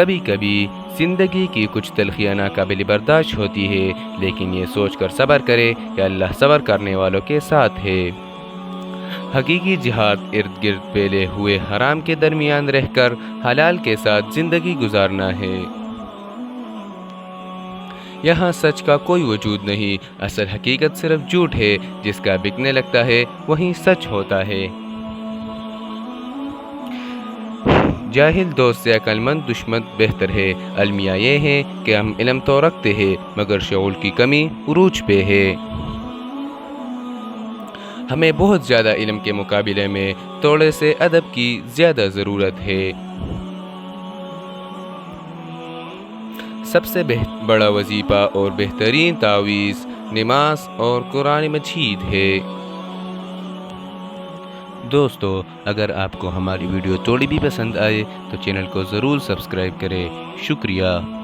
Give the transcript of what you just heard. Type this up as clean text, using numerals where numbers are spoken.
کبھی کبھی زندگی کی کچھ تلخیاں ناقابل برداشت ہوتی ہے، لیکن یہ سوچ کر صبر کرے کہ اللہ صبر کرنے والوں کے ساتھ ہے۔ حقیقی جہاد ارد گرد پھیلے ہوئے حرام کے درمیان رہ کر حلال کے ساتھ زندگی گزارنا ہے۔ یہاں سچ کا کوئی وجود نہیں، اصل حقیقت صرف جھوٹ ہے، جس کا بکنے لگتا ہے وہیں سچ ہوتا ہے۔ جاہل دوست سے عقل مند دشمن بہتر ہے۔ المیہ یہ ہے کہ ہم علم تو رکھتے ہیں مگر شعور کی کمی عروج پہ ہے۔ ہمیں بہت زیادہ علم کے مقابلے میں تھوڑے سے ادب کی زیادہ ضرورت ہے۔ سب سے بڑا وظیفہ اور بہترین تعویذ نماز اور قرآن مجید ہے۔ دوستو، اگر آپ کو ہماری ویڈیو تھوڑی بھی پسند آئے تو چینل کو ضرور سبسکرائب کریں۔ شکریہ۔